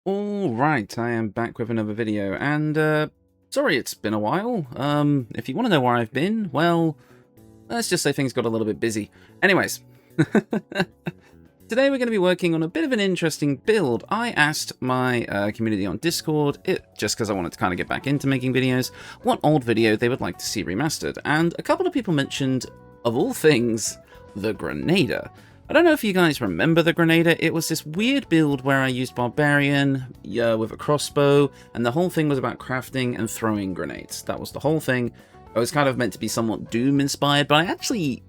Alright, I am back with another video, and sorry it's been a while. If you want to know where I've been, well, let's just say things got a little bit busy. Anyways, today we're going to be working on a bit of an interesting build. I asked my community on Discord, just because I wanted to kind of get back into making videos, what old video they would like to see remastered, and a couple of people mentioned, of all things, the Grenadier. I don't know if you guys remember the Grenadier. It was this weird build where I used Barbarian with a crossbow, and the whole thing was about crafting and throwing grenades. That was the whole thing. I was kind of meant to be somewhat Doom-inspired, but I actually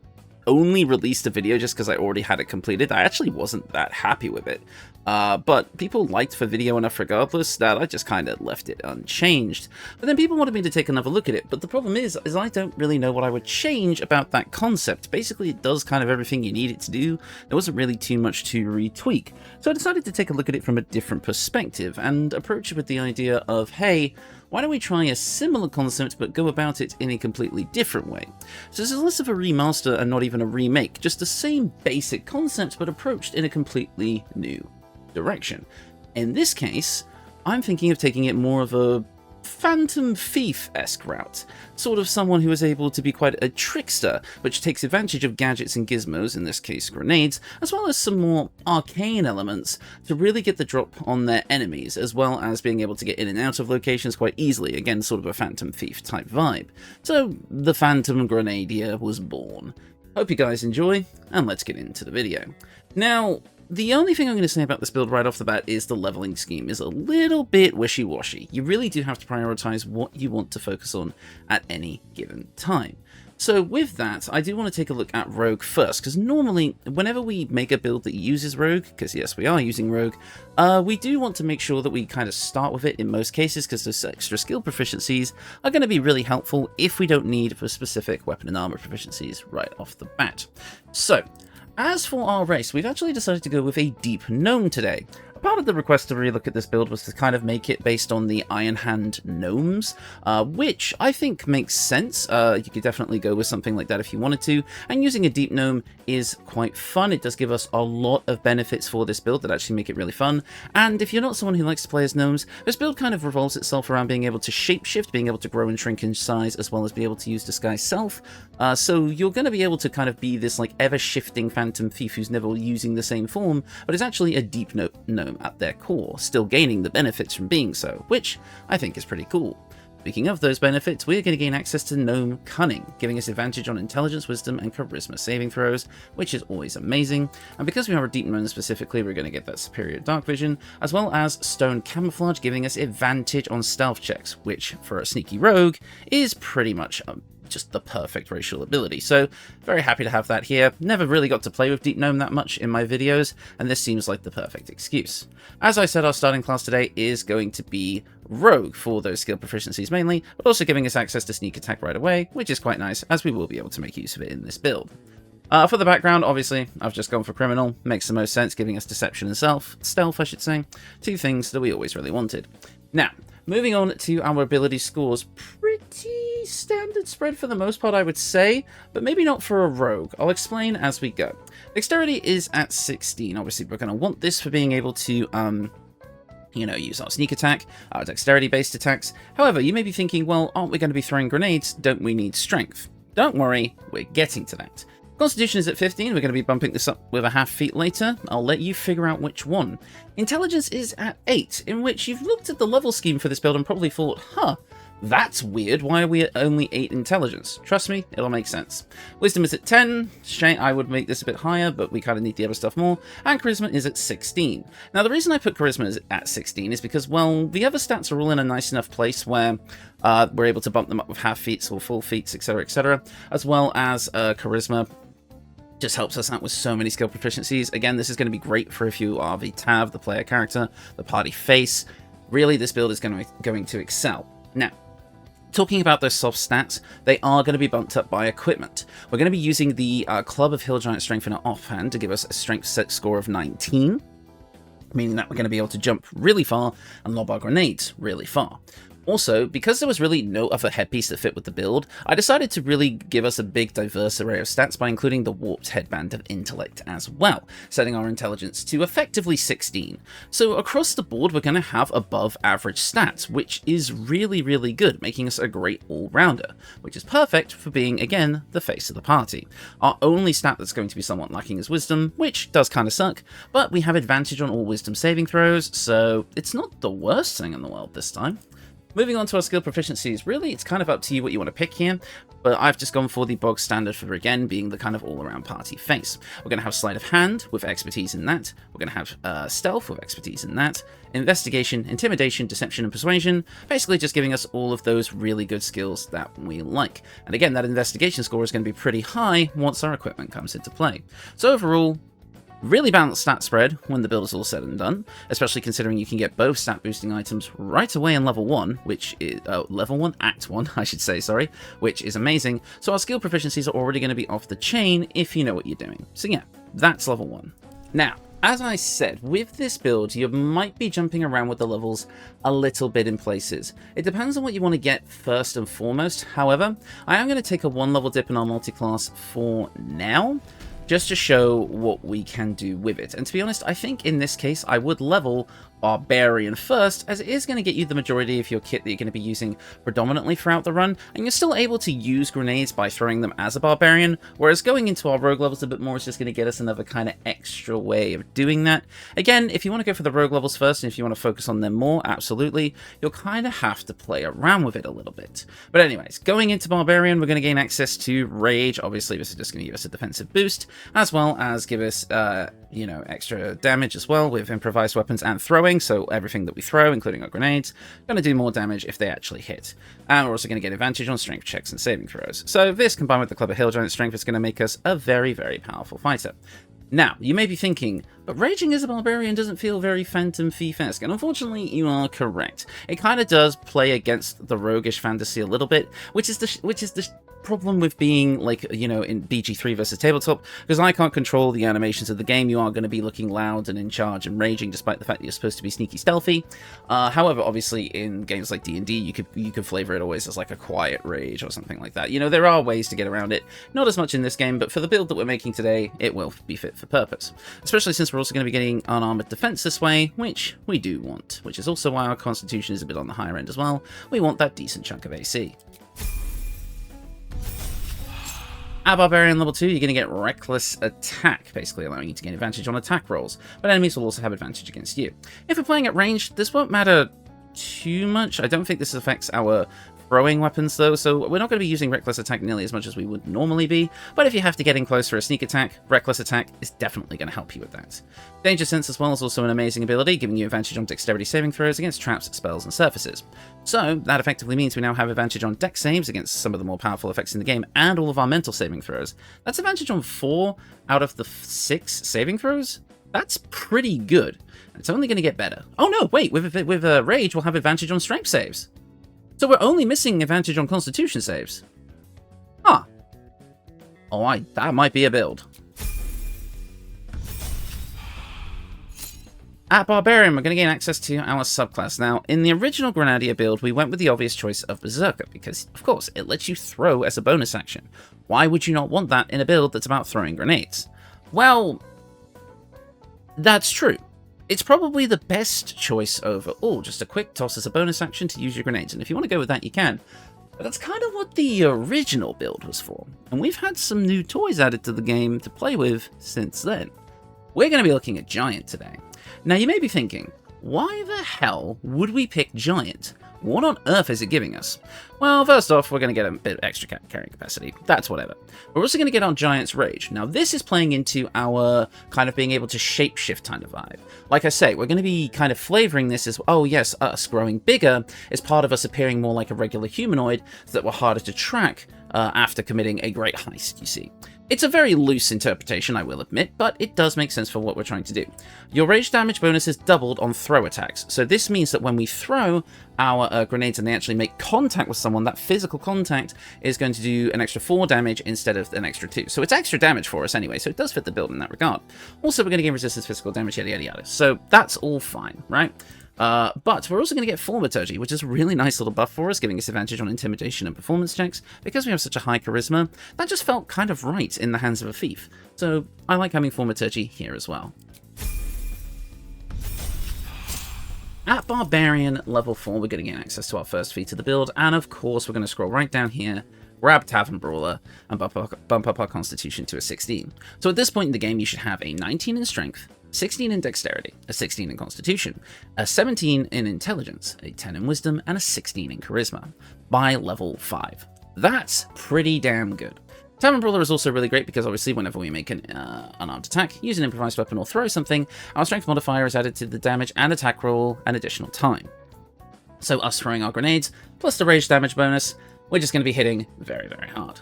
only released a video just because I already had it completed. I actually wasn't that happy with it. But people liked the video enough regardless that I just kind of left it unchanged. But then people wanted me to take another look at it, but the problem is I don't really know what I would change about that concept. Basically, it does kind of everything you need it to do. There wasn't really too much to retweak. So I decided to take a look at it from a different perspective and approach it with the idea of, hey, why don't we try a similar concept but go about it in a completely different way? So this is less of a remaster and not even a remake, just the same basic concept but approached in a completely new direction. In this case, I'm thinking of taking it more of a Phantom Thief-esque route, sort of someone who is able to be quite a trickster, which takes advantage of gadgets and gizmos, in this case grenades, as well as some more arcane elements to really get the drop on their enemies, as well as being able to get in and out of locations quite easily, again sort of a Phantom Thief type vibe. So the Phantom Grenadier was born. Hope you guys enjoy, and let's get into the video. Now, the only thing I'm going to say about this build right off the bat is the leveling scheme is a little bit wishy-washy. You really do have to prioritize what you want to focus on at any given time. So with that, I do want to take a look at Rogue first, because normally, whenever we make a build that uses Rogue, because yes, we are using Rogue, we do want to make sure that we kind of start with it in most cases, because those extra skill proficiencies are going to be really helpful if we don't need for specific weapon and armor proficiencies right off the bat. So, as for our race, we've actually decided to go with a deep gnome today. Part of the request to relook at this build was to kind of make it based on the Iron Hand gnomes, which I think makes sense. You could definitely go with something like that if you wanted to, and using a deep gnome is quite fun. It does give us a lot of benefits for this build that actually make it really fun, and if you're not someone who likes to play as gnomes, this build kind of revolves itself around being able to shapeshift, being able to grow and shrink in size, as well as be able to use Disguise Self, so you're going to be able to kind of be this like ever-shifting Phantom Thief who's never using the same form, but is actually a deep gnome at their core, still gaining the benefits from being so, which I think is pretty cool. Speaking of those benefits, we're going to gain access to Gnome Cunning, giving us advantage on Intelligence, Wisdom, and Charisma saving throws, which is always amazing. And because we are a Deep Gnome specifically, we're going to get that Superior Dark Vision, as well as Stone Camouflage, giving us advantage on stealth checks, which, for a sneaky rogue, is pretty much just the perfect racial ability. So, very happy to have that here. Never really got to play with Deep Gnome that much in my videos, and this seems like the perfect excuse. As I said, our starting class today is going to be Rogue for those skill proficiencies mainly, but also giving us access to sneak attack right away, which is quite nice, as we will be able to make use of it in this build. For the background, obviously, I've just gone for Criminal. Makes the most sense, giving us Deception and Stealth, I should say. Two things that we always really wanted. Now, moving on to our ability scores, pretty standard spread for the most part, I would say, but maybe not for a rogue. I'll explain as we go. Dexterity is at 16. Obviously, we're going to want this for being able to, use our sneak attack, our dexterity-based attacks. However, you may be thinking, well, aren't we going to be throwing grenades? Don't we need strength? Don't worry, we're getting to that. Constitution is at 15, we're going to be bumping this up with a half feat later. I'll let you figure out which one. Intelligence is at 8, in which you've looked at the level scheme for this build and probably thought, that's weird, why are we at only 8 intelligence? Trust me, it'll make sense. Wisdom is at 10, I would make this a bit higher, but we kind of need the other stuff more, and Charisma is at 16. Now the reason I put Charisma at 16 is because, well, the other stats are all in a nice enough place where we're able to bump them up with half feats or full feats, etc., as well as Charisma just helps us out with so many skill proficiencies. Again, this is going to be great for if you are the Tav, the player character, the party face. Really, this build is going to excel. Now, talking about those soft stats, they are going to be bumped up by equipment. We're going to be using the Club of Hill Giant Strength in our offhand to give us a strength set score of 19, meaning that we're going to be able to jump really far and lob our grenades really far. Also, because there was really no other headpiece that fit with the build, I decided to really give us a big diverse array of stats by including the warped headband of intellect as well, setting our intelligence to effectively 16. So across the board we're going to have above average stats, which is really, really good, making us a great all-rounder, which is perfect for being, again, the face of the party. Our only stat that's going to be somewhat lacking is wisdom, which does kind of suck, but we have advantage on all wisdom saving throws, so it's not the worst thing in the world this time. Moving on to our skill proficiencies, really it's kind of up to you what you want to pick here, but I've just gone for the bog standard for, again, being the kind of all-around party face. We're going to have sleight of hand with expertise in that, we're going to have stealth with expertise in that, investigation, intimidation, deception, and persuasion, basically just giving us all of those really good skills that we like. And again, that investigation score is going to be pretty high once our equipment comes into play. So overall, really balanced stat spread when the build is all said and done, especially considering you can get both stat boosting items right away in level 1, which is, level 1, Act 1, I should say, sorry, which is amazing. So our skill proficiencies are already going to be off the chain if you know what you're doing. So yeah, that's level 1. Now, as I said, with this build, you might be jumping around with the levels a little bit in places. It depends on what you want to get first and foremost. However, I am going to take a 1 level dip in our multi-class for now, just to show what we can do with it. And to be honest, I think in this case I would level Barbarian first, as it is going to get you the majority of your kit that you're going to be using predominantly throughout the run, and you're still able to use grenades by throwing them as a Barbarian, whereas going into our rogue levels a bit more is just going to get us another kind of extra way of doing that. Again, if you want to go for the rogue levels first, and if you want to focus on them more, absolutely, you'll kind of have to play around with it a little bit. But anyways, going into Barbarian, we're going to gain access to Rage. Obviously, this is just going to give us a defensive boost, as well as give us, you know, extra damage as well with improvised weapons and throwing. So everything that we throw, including our grenades, going to do more damage if they actually hit. And we're also going to get advantage on strength checks and saving throws. So this, combined with the Clever Hill Giant strength, is going to make us a very, very powerful fighter. Now, you may be thinking, but raging as a barbarian doesn't feel very Phantom Thief-esque, and unfortunately you are correct. It kind of does play against the roguish fantasy a little bit, which is the problem with being, like, you know, in BG3 versus tabletop, because I can't control the animations of the game. You are going to be looking loud and in charge and raging, despite the fact that you're supposed to be sneaky stealthy. However, obviously in games like D&D, you could flavor it always as like a quiet rage or something like that. You know, there are ways to get around it. Not as much in this game, but for the build that we're making today, it will be fit for purpose. Especially since we're also going to be getting unarmored defense this way, which we do want, which is also why our constitution is a bit on the higher end as well. We want that decent chunk of AC. At Barbarian level 2, you're going to get Reckless Attack, basically allowing you to gain advantage on attack rolls, but enemies will also have advantage against you. If we're playing at range, this won't matter too much. I don't think this affects our throwing weapons though, so we're not going to be using Reckless Attack nearly as much as we would normally be, but if you have to get in close for a sneak attack, Reckless Attack is definitely going to help you with that. Danger Sense as well is also an amazing ability, giving you advantage on dexterity saving throws against traps, spells, and surfaces. So that effectively means we now have advantage on dex saves against some of the more powerful effects in the game, and all of our mental saving throws. That's advantage on 4 out of the 6 saving throws? That's pretty good. It's only going to get better. Oh no, wait, with Rage, we'll have advantage on strength saves. So we're only missing advantage on constitution saves. Huh. Oh, that might be a build. At Barbarian, we're going to gain access to our subclass. Now, in the original Grenadier build, we went with the obvious choice of Berserker, because, of course, it lets you throw as a bonus action. Why would you not want that in a build that's about throwing grenades? Well, that's true. It's probably the best choice overall, just a quick toss as a bonus action to use your grenades, and if you want to go with that, you can. But that's kind of what the original build was for, and we've had some new toys added to the game to play with since then. We're going to be looking at Giant today. Now, you may be thinking, why the hell would we pick Giant? What on earth is it giving us? Well, first off, we're going to get a bit of extra carrying capacity. That's whatever. We're also going to get our Giant's Rage. Now, this is playing into our kind of being able to shapeshift kind of vibe. Like I say, we're going to be kind of flavoring this as, oh yes, us growing bigger is part of us appearing more like a regular humanoid so that we're harder to track after committing a great heist, you see. It's a very loose interpretation, I will admit, but it does make sense for what we're trying to do. Your rage damage bonus is doubled on throw attacks, so this means that when we throw our grenades and they actually make contact with someone, that physical contact is going to do an extra 4 damage instead of an extra 2. So it's extra damage for us anyway, so it does fit the build in that regard. Also, we're going to gain resistance to physical damage, yada yada yada. So that's all fine, right? But we're also going to get thaumaturgy, which is a really nice little buff for us, giving us advantage on intimidation and performance checks. Because we have such a high charisma, that just felt kind of right in the hands of a thief. So I like having thaumaturgy here as well. At Barbarian level 4, we're going to gain access to our first feat of the build, and of course we're going to scroll right down here, grab Tavern Brawler, and bump up our Constitution to a 16. So at this point in the game, you should have a 19 in Strength, 16 in Dexterity, a 16 in Constitution, a 17 in Intelligence, a 10 in Wisdom, and a 16 in Charisma by level 5. That's pretty damn good. Tavern Brawler is also really great because obviously whenever we make an unarmed attack, use an improvised weapon or throw something, our strength modifier is added to the damage and attack roll an additional time. So us throwing our grenades, plus the rage damage bonus, we're just going to be hitting very, very hard.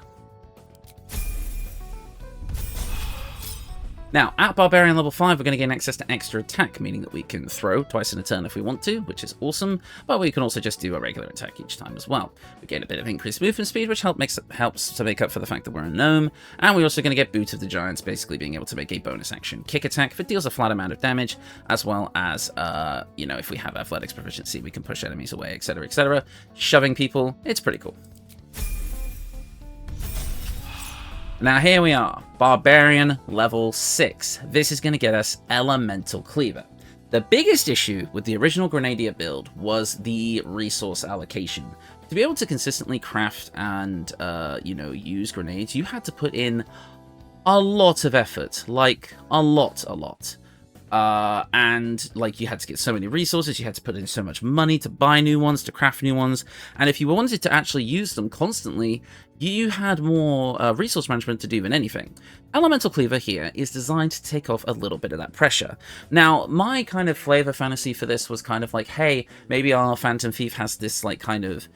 Now, at Barbarian level 5, we're going to gain access to extra attack, meaning that we can throw twice in a turn if we want to, which is awesome, but we can also just do a regular attack each time as well. We gain a bit of increased movement speed, which helps to make up for the fact that we're a gnome, and we're also going to get Boot of the Giants, basically being able to make a bonus action kick attack that deals a flat amount of damage, as well as, you know, if we have athletics proficiency, we can push enemies away, etc., etc. Shoving people, it's pretty cool. Now here we are, Barbarian level 6. This is going to get us Elemental Cleaver. The biggest issue with the original Grenadier build was the resource allocation. To be able to consistently craft and, you know, use grenades, you had to put in a lot of effort, like a lot. And like you had to get so many resources, you had to put in so much money to buy new ones, to craft new ones, and if you wanted to actually use them constantly, you had more resource management to do than anything. Elemental Cleaver here is designed to take off a little bit of that pressure. Now, my kind of flavor fantasy for this was kind of like, hey, maybe our Phantom Thief has this like kind of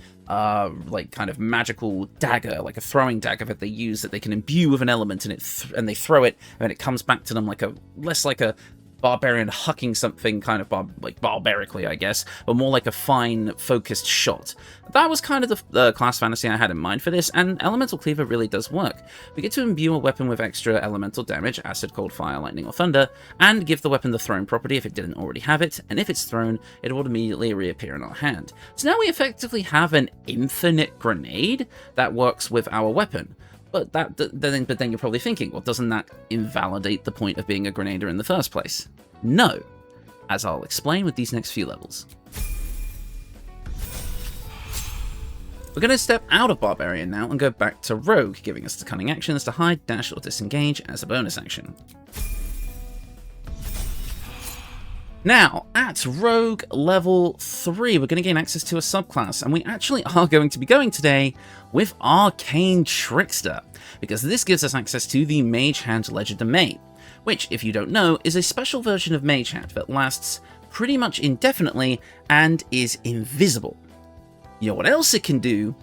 magical dagger, like a throwing dagger that they use that they can imbue with an element, and they throw it, and it comes back to them like less like a barbarian hucking something kind of barbarically, I guess, but more like a fine, focused shot. That was kind of the class fantasy I had in mind for this, and Elemental Cleaver really does work. We get to imbue a weapon with extra elemental damage, acid, cold, fire, lightning, or thunder, and give the weapon the thrown property if it didn't already have it, and if it's thrown, it will immediately reappear in our hand. So now we effectively have an infinite grenade that works with our weapon. But then you're probably thinking, well, doesn't that invalidate the point of being a Grenadier in the first place? No, as I'll explain with these next few levels. We're going to step out of Barbarian now and go back to Rogue, giving us the cunning actions to hide, dash, or disengage as a bonus action. Now, at Rogue level 3, we're going to gain access to a subclass, and we actually are going to be going today with Arcane Trickster, because this gives us access to the Mage Hand Ledger Domain, which, if you don't know, is a special version of Mage Hand that lasts pretty much indefinitely and is invisible. You know what else it can do?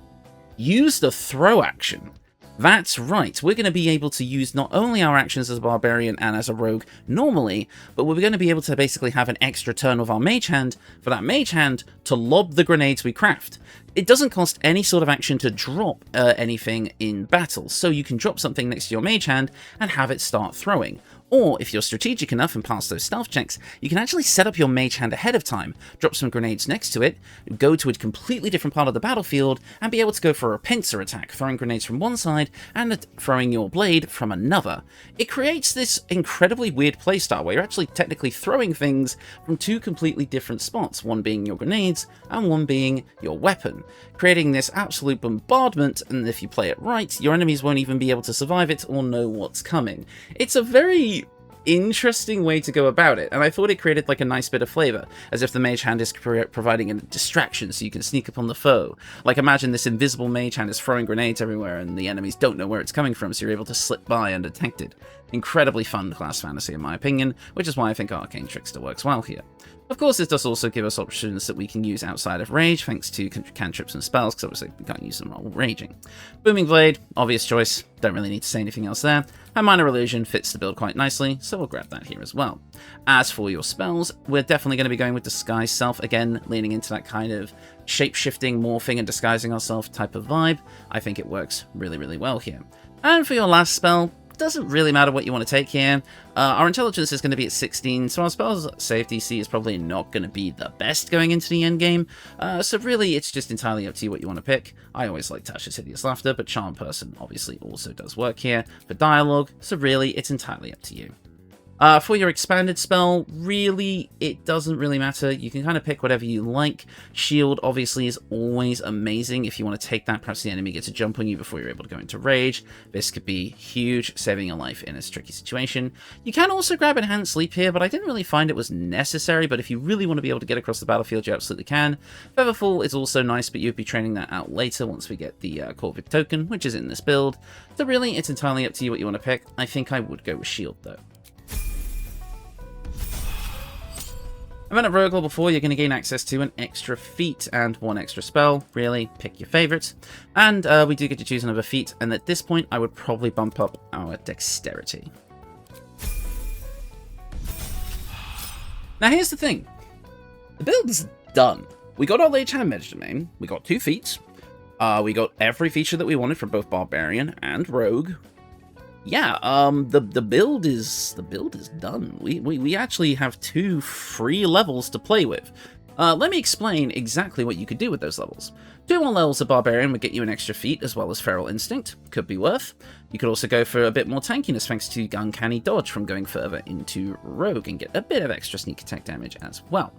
Use the throw action. That's right, we're going to be able to use not only our actions as a Barbarian and as a Rogue normally, but we're going to be able to basically have an extra turn with our Mage Hand for that Mage Hand to lob the grenades we craft. It doesn't cost any sort of action to drop anything in battle, so you can drop something next to your Mage Hand and have it start throwing. Or, if you're strategic enough and pass those stealth checks, you can actually set up your Mage Hand ahead of time, drop some grenades next to it, go to a completely different part of the battlefield, and be able to go for a pincer attack, throwing grenades from one side and throwing your blade from another. It creates this incredibly weird playstyle where you're actually technically throwing things from two completely different spots, one being your grenades and one being your weapon, creating this absolute bombardment, and if you play it right, your enemies won't even be able to survive it or know what's coming. It's a very interesting way to go about it, and I thought it created like a nice bit of flavor, as if the Mage Hand is providing a distraction so you can sneak up on the foe. Like, imagine this invisible Mage Hand is throwing grenades everywhere and the enemies don't know where it's coming from, so you're able to slip by undetected. Incredibly fun class fantasy in my opinion, which is why I think Arcane Trickster works well here. Of course, this does also give us options that we can use outside of Rage, thanks to cantrips and spells, because obviously we can't use them while raging. Booming Blade, obvious choice, don't really need to say anything else there. And Minor Illusion fits the build quite nicely, so we'll grab that here as well. As for your spells, we're definitely going to be going with Disguise Self, again, leaning into that kind of shape-shifting, morphing, and disguising ourselves type of vibe. I think it works really, really well here. And for your last spell, doesn't really matter what you want to take here. Our intelligence is going to be at 16, so our spell's save DC is probably not going to be the best going into the endgame. So really, it's just entirely up to you what you want to pick. I always like Tasha's Hideous Laughter, but Charm Person obviously also does work here for dialogue, so really, it's entirely up to you. For your expanded spell, really, it doesn't really matter. You can kind of pick whatever you like. Shield, obviously, is always amazing. If you want to take that, perhaps the enemy gets a jump on you before you're able to go into rage. This could be huge, saving your life in a tricky situation. You can also grab Enhanced Sleep here, but I didn't really find it was necessary. But if you really want to be able to get across the battlefield, you absolutely can. Featherfall is also nice, but you'd be training that out later once we get the Corvid token, which is in this build. So really, it's entirely up to you what you want to pick. I think I would go with Shield, though. And then at Rogue level 4, you're going to gain access to an extra feat and one extra spell. Really, pick your favourite. And we do get to choose another feat, and at this point, I would probably bump up our dexterity. Now, here's the thing. The build is done. We got our Lage Hand Mage Domain, we got 2 feats, we got every feature that we wanted from both Barbarian and Rogue. Yeah, the build is done. We actually have 2 free levels to play with. Let me explain exactly what you could do with those levels. 2 more levels of Barbarian would get you an extra feat as well as Feral Instinct. Could be worth. You could also go for a bit more tankiness thanks to Uncanny Dodge from going further into Rogue and get a bit of extra sneak attack damage as well.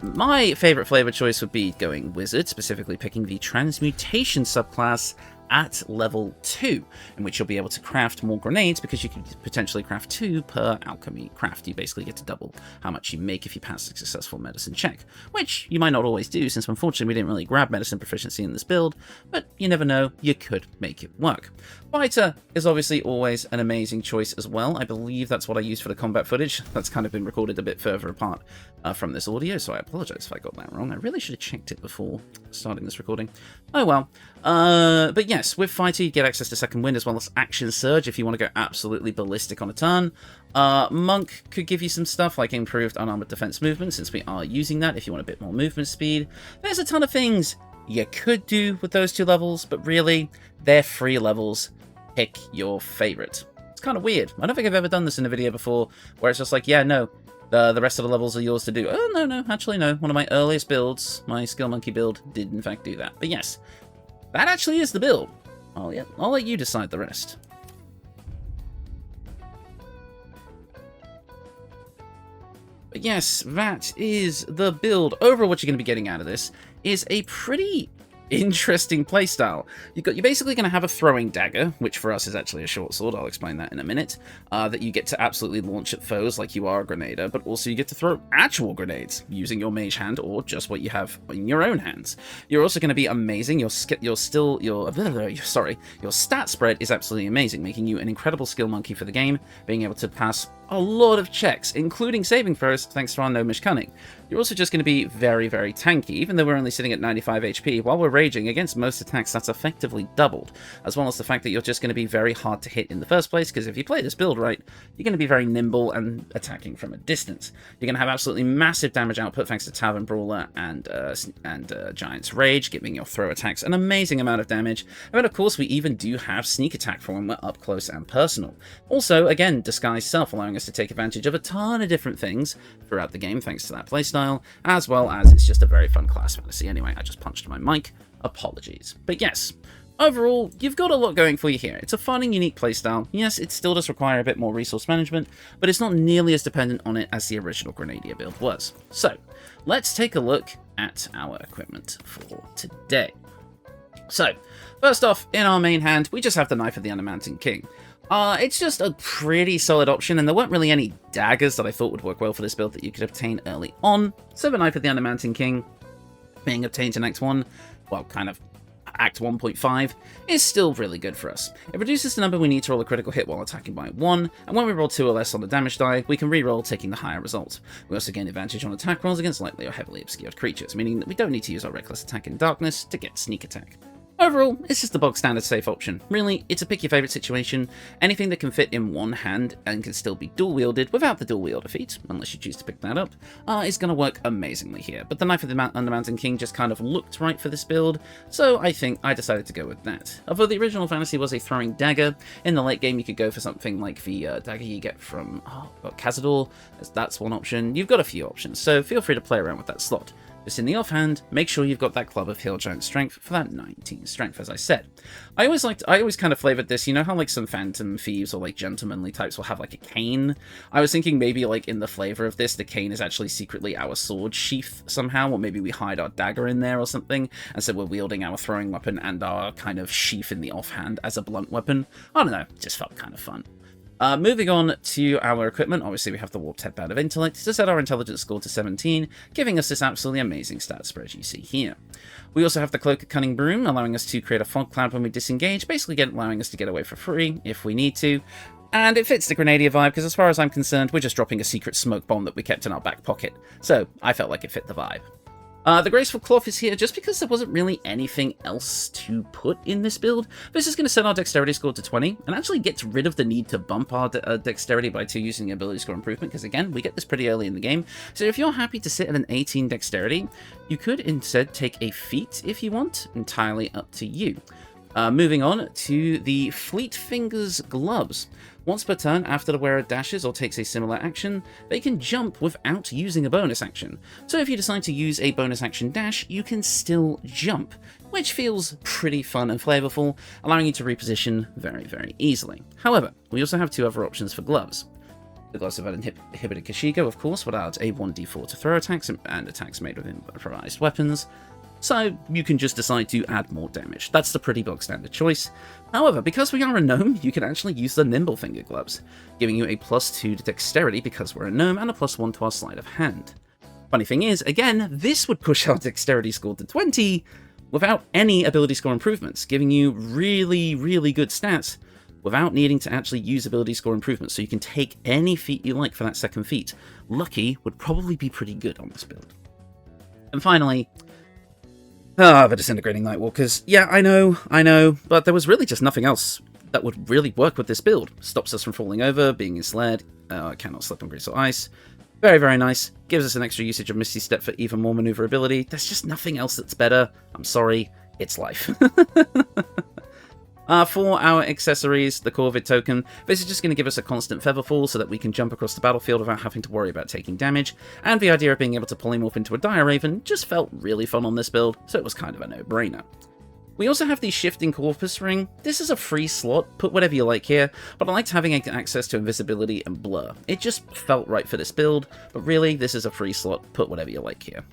My favourite flavor choice would be going Wizard, specifically picking the Transmutation subclass at level 2, in which you'll be able to craft more grenades because you could potentially craft 2 per alchemy craft. You basically get to double how much you make if you pass a successful medicine check, which you might not always do since unfortunately we didn't really grab medicine proficiency in this build, but you never know, you could make it work. Fighter is obviously always an amazing choice as well. I believe that's what I used for the combat footage. That's kind of been recorded a bit further apart from this audio, so I apologize if I got that wrong. I really should have checked it before starting this recording. Oh well. But yes, with Fighter you get access to Second Wind as well as Action Surge if you want to go absolutely ballistic on a turn. Monk could give you some stuff like improved unarmored defense movement since we are using that if you want a bit more movement speed. There's a ton of things you could do with those 2 levels, but really, they're free levels. Pick your favorite. It's kind of weird. I don't think I've ever done this in a video before where it's just like, yeah, no, the rest of the levels are yours to do. Oh, no, actually, no. One of my earliest builds, my Skill Monkey build, did in fact do that. But yes, that actually is the build. I'll let you decide the rest. But yes, that is the build. Overall, what you're going to be getting out of this is a pretty interesting playstyle. You're basically going to have a throwing dagger, which for us is actually a short sword. I'll explain that in a minute. That you get to absolutely launch at foes like you are a Grenadier, but also you get to throw actual grenades using your mage hand or just what you have in your own hands. You're also going to be amazing. Your stat spread is absolutely amazing, making you an incredible skill monkey for the game, being able to pass a lot of checks, including saving throws, thanks to our Gnomish Cunning. You're also just going to be very, very tanky, even though we're only sitting at 95 HP. While we're raging, against most attacks, that's effectively doubled, as well as the fact that you're just going to be very hard to hit in the first place, because if you play this build right, you're going to be very nimble and attacking from a distance. You're going to have absolutely massive damage output thanks to Tavern Brawler and Giant's Rage, giving your throw attacks an amazing amount of damage. And then, of course, we even do have sneak attack for when we're up close and personal. Also, again, Disguise Self, allowing us to take advantage of a ton of different things throughout the game thanks to that playstyle, as well as it's just a very fun class fantasy. Anyway, I just punched my mic. Apologies. But yes, overall, you've got a lot going for you here. It's a fun and unique playstyle. Yes, it still does require a bit more resource management, but it's not nearly as dependent on it as the original Grenadier build was. So, let's take a look at our equipment for today. So, first off, in our main hand, we just have the Knife of the Undermountain King. It's just a pretty solid option, and there weren't really any daggers that I thought would work well for this build that you could obtain early on. So the Knife of the Undermountain King, being obtained in Act 1, well, kind of Act 1.5, is still really good for us. It reduces the number we need to roll a critical hit while attacking by 1, and when we roll 2 or less on the damage die, we can re-roll taking the higher result. We also gain advantage on attack rolls against lightly or heavily obscured creatures, meaning that we don't need to use our Reckless Attack in Darkness to get sneak attack. Overall, it's just the bog standard safe option. Really, it's a pick your favourite situation. Anything that can fit in one hand and can still be dual wielded without the dual wielder feat, unless you choose to pick that up, is going to work amazingly here. But the Knife of the Undermountain King just kind of looked right for this build, so I think I decided to go with that. Although the original fantasy was a throwing dagger, in the late game you could go for something like the dagger you get from Cazador. That's one option. You've got a few options, so feel free to play around with that slot. Just in the offhand, make sure you've got that Club of Hill Giant Strength for that 19 strength, as I said. I always kind of flavoured this, you know how like some Phantom Thieves or like Gentlemanly types will have like a cane? I was thinking maybe like in the flavour of this, the cane is actually secretly our sword sheath somehow, or maybe we hide our dagger in there or something, and so we're wielding our throwing weapon and our kind of sheath in the offhand as a blunt weapon. I don't know, it just felt kind of fun. Moving on to our equipment, obviously we have the Warped Headband of Intellect to set our intelligence score to 17, giving us this absolutely amazing stat spread you see here. We also have the Cloak of Cunning Broom, allowing us to create a fog cloud when we disengage, basically allowing us to get away for free if we need to. And it fits the Grenadier vibe, because as far as I'm concerned, we're just dropping a secret smoke bomb that we kept in our back pocket. So I felt like it fit the vibe. The Graceful Cloth is here just because there wasn't really anything else to put in this build. This is going to set our Dexterity score to 20, and actually gets rid of the need to bump our Dexterity by 2 using Ability Score Improvement, because again, we get this pretty early in the game. So if you're happy to sit at an 18 Dexterity, you could instead take a feat if you want, entirely up to you. Moving on to the Fleet Fingers Gloves. Once per turn, after the wearer dashes or takes a similar action, they can jump without using a bonus action. So if you decide to use a bonus action dash, you can still jump, which feels pretty fun and flavourful, allowing you to reposition very, very easily. However, we also have 2 other options for gloves. The Gloves of Uninhibited Kashigo, of course, would add a 1d4 to throw attacks and attacks made with improvised weapons. So you can just decide to add more damage. That's the pretty bog standard choice. However, because we are a gnome, you can actually use the Nimble Finger Gloves, giving you a +2 to dexterity because we're a gnome and a +1 to our sleight of hand. Funny thing is, again, this would push our dexterity score to 20 without any ability score improvements, giving you really, really good stats without needing to actually use ability score improvements, so you can take any feat you like for that second feat. Lucky would probably be pretty good on this build. And finally, the Disintegrating Nightwalkers. Yeah, I know, but there was really just nothing else that would really work with this build. Stops us from falling over, being ensnared, cannot slip on grease or ice. Very, very nice. Gives us an extra usage of Misty Step for even more maneuverability. There's just nothing else that's better. I'm sorry, it's life. For our accessories, the Corvid token, this is just going to give us a constant feather fall so that we can jump across the battlefield without having to worry about taking damage, and the idea of being able to polymorph into a Dire Raven just felt really fun on this build, so it was kind of a no-brainer. We also have the Shifting Corpus Ring. This is a free slot, put whatever you like here, but I liked having access to invisibility and blur. It just felt right for this build, but really, this is a free slot, put whatever you like here.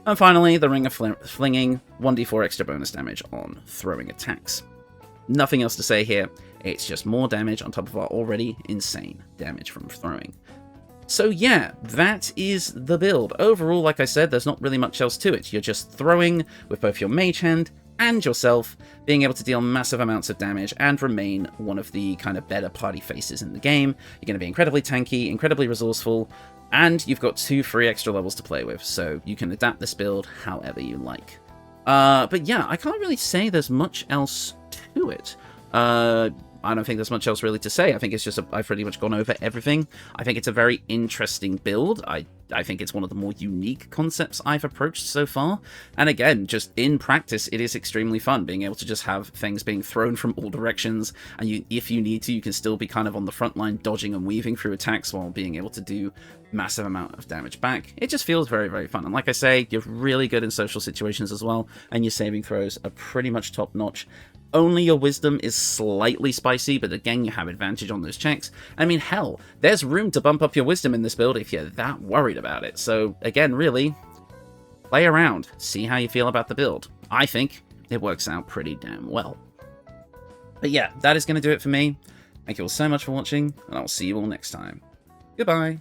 And finally, the Ring of Flinging, 1d4 extra bonus damage on throwing attacks. Nothing else to say here, it's just more damage on top of our already insane damage from throwing. So yeah, that is the build. Overall, like I said, there's not really much else to it. You're just throwing with both your mage hand and yourself, being able to deal massive amounts of damage and remain one of the kind of better party faces in the game. You're going to be incredibly tanky, incredibly resourceful, and you've got 2 free extra levels to play with, so you can adapt this build however you like. But yeah, I can't really say there's much else to it. I don't think there's much else really to say. I think it's just I've pretty much gone over everything. I think it's a very interesting build. I think it's one of the more unique concepts I've approached so far. And again, just in practice, it is extremely fun being able to just have things being thrown from all directions. And if you need to, you can still be kind of on the front line, dodging and weaving through attacks while being able to do massive amount of damage back. It just feels very, very fun. And like I say, you're really good in social situations as well. And your saving throws are pretty much top notch. Only your wisdom is slightly spicy, but again, you have advantage on those checks. I mean, hell, there's room to bump up your wisdom in this build if you're that worried about it. So again, really, play around, see how you feel about the build. I think it works out pretty damn well. But yeah, that is going to do it for me. Thank you all so much for watching, and I'll see you all next time. Goodbye.